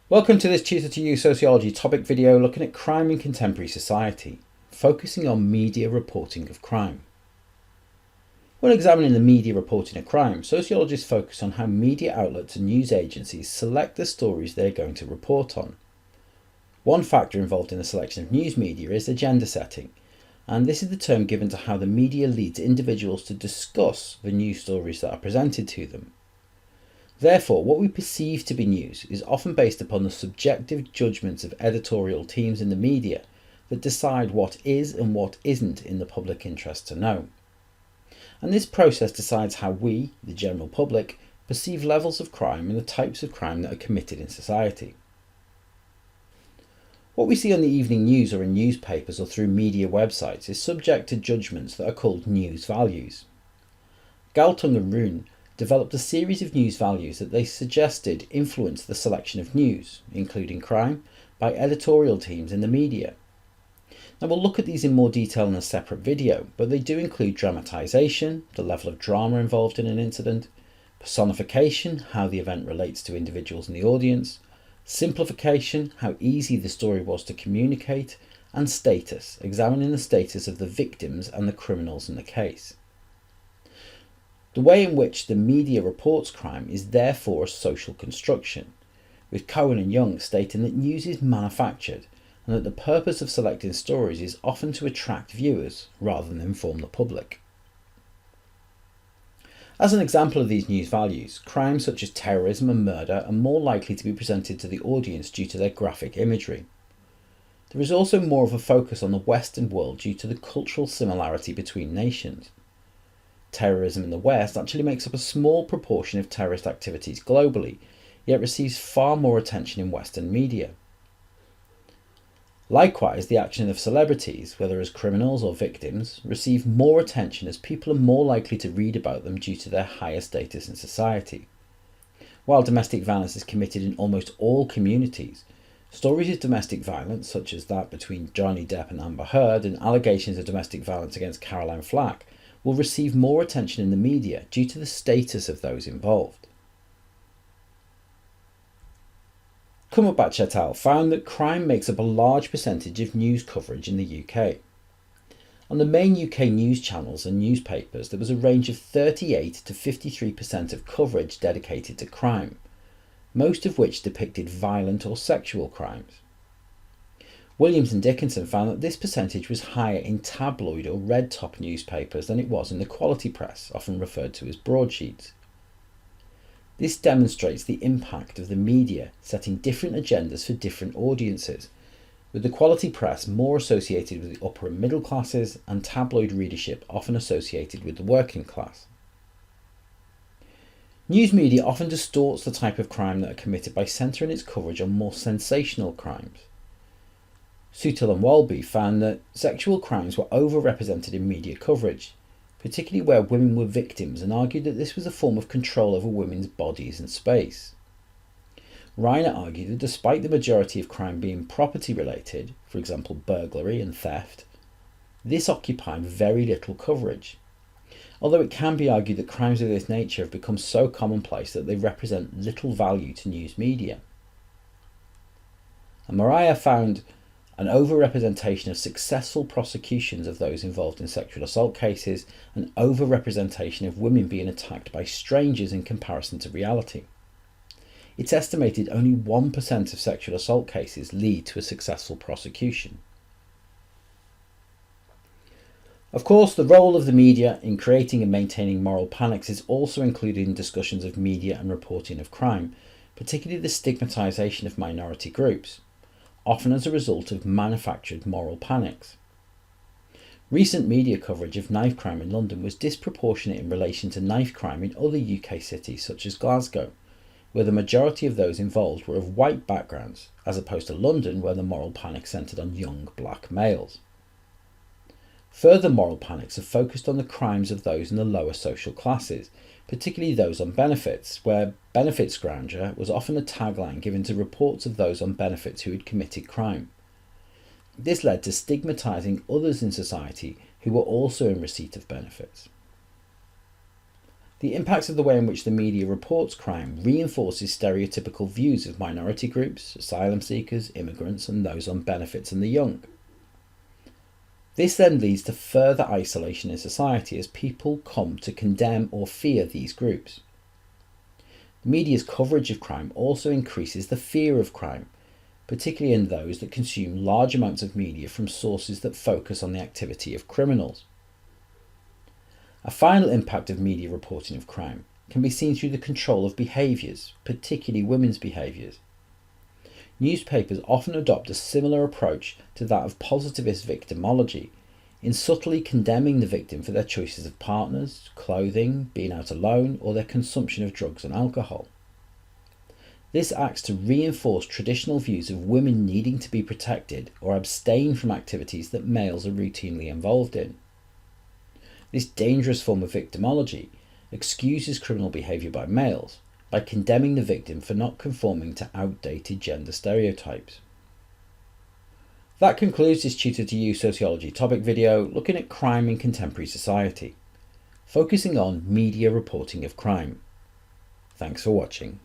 Welcome to this Tutor to You Sociology topic video looking at crime in contemporary society, focusing on media reporting of crime. When examining the media reporting of crime, sociologists focus on how media outlets and news agencies select the stories they are going to report on. One factor involved in the selection of news media is agenda setting, and this is the term given to how the media leads individuals to discuss the news stories that are presented to them. Therefore, what we perceive to be news is often based upon the subjective judgments of editorial teams in the media that decide what is and what isn't in the public interest to know. And this process decides how we, the general public, perceive levels of crime and the types of crime that are committed in society. What we see on the evening news or in newspapers or through media websites is subject to judgments that are called news values. Galtung and Roon developed a series of news values that they suggested influenced the selection of news, including crime, by editorial teams in the media. Now we'll look at these in more detail in a separate video, but they do include dramatisation, the level of drama involved in an incident, personification, how the event relates to individuals in the audience, simplification, how easy the story was to communicate, and status, examining the status of the victims and the criminals in the case. The way in which the media reports crime is therefore a social construction, with Cohen and Young stating that news is manufactured and that the purpose of selecting stories is often to attract viewers rather than inform the public. As an example of these news values, crimes such as terrorism and murder are more likely to be presented to the audience due to their graphic imagery. There is also more of a focus on the Western world due to the cultural similarity between nations. Terrorism in the West actually makes up a small proportion of terrorist activities globally, yet receives far more attention in Western media. Likewise, the action of celebrities, whether as criminals or victims, receive more attention as people are more likely to read about them due to their higher status in society. While domestic violence is committed in almost all communities, stories of domestic violence, such as that between Johnny Depp and Amber Heard and allegations of domestic violence against Caroline Flack, will receive more attention in the media due to the status of those involved. Cumberbatch et al. Found that crime makes up a large percentage of news coverage in the UK. On the main UK news channels and newspapers, there was a range of 38 to 53% of coverage dedicated to crime, most of which depicted violent or sexual crimes. Williams and Dickinson found that this percentage was higher in tabloid or red top newspapers than it was in the quality press, often referred to as broadsheets. This demonstrates the impact of the media setting different agendas for different audiences, with the quality press more associated with the upper and middle classes and tabloid readership often associated with the working class. News media often distorts the type of crime that are committed by centering its coverage on more sensational crimes. Sutil and Walby found that sexual crimes were overrepresented in media coverage, particularly where women were victims, and argued that this was a form of control over women's bodies and space. Reiner argued that despite the majority of crime being property related, for example burglary and theft, this occupied very little coverage, although it can be argued that crimes of this nature have become so commonplace that they represent little value to news media. And Mariah found an overrepresentation of successful prosecutions of those involved in sexual assault cases, and overrepresentation of women being attacked by strangers in comparison to reality. It's estimated only 1% of sexual assault cases lead to a successful prosecution. Of course, the role of the media in creating and maintaining moral panics is also included in discussions of media and reporting of crime, particularly the stigmatisation of minority groups, often as a result of manufactured moral panics. Recent media coverage of knife crime in London was disproportionate in relation to knife crime in other UK cities such as Glasgow, where the majority of those involved were of white backgrounds, as opposed to London where the moral panic centred on young black males. Further moral panics are focused on the crimes of those in the lower social classes, particularly those on benefits, where benefits grandeur was often a tagline given to reports of those on benefits who had committed crime. This led to stigmatising others in society who were also in receipt of benefits. The impact of the way in which the media reports crime reinforces stereotypical views of minority groups, asylum seekers, immigrants, and those on benefits and the young. This then leads to further isolation in society as people come to condemn or fear these groups. The media's coverage of crime also increases the fear of crime, particularly in those that consume large amounts of media from sources that focus on the activity of criminals. A final impact of media reporting of crime can be seen through the control of behaviours, particularly women's behaviours. Newspapers often adopt a similar approach to that of positivist victimology, in subtly condemning the victim for their choices of partners, clothing, being out alone, or their consumption of drugs and alcohol. This acts to reinforce traditional views of women needing to be protected or abstain from activities that males are routinely involved in. This dangerous form of victimology excuses criminal behaviour by males by condemning the victim for not conforming to outdated gender stereotypes. That concludes this Tutor to You Sociology topic video looking at crime in contemporary society, focusing on media reporting of crime. Thanks for watching.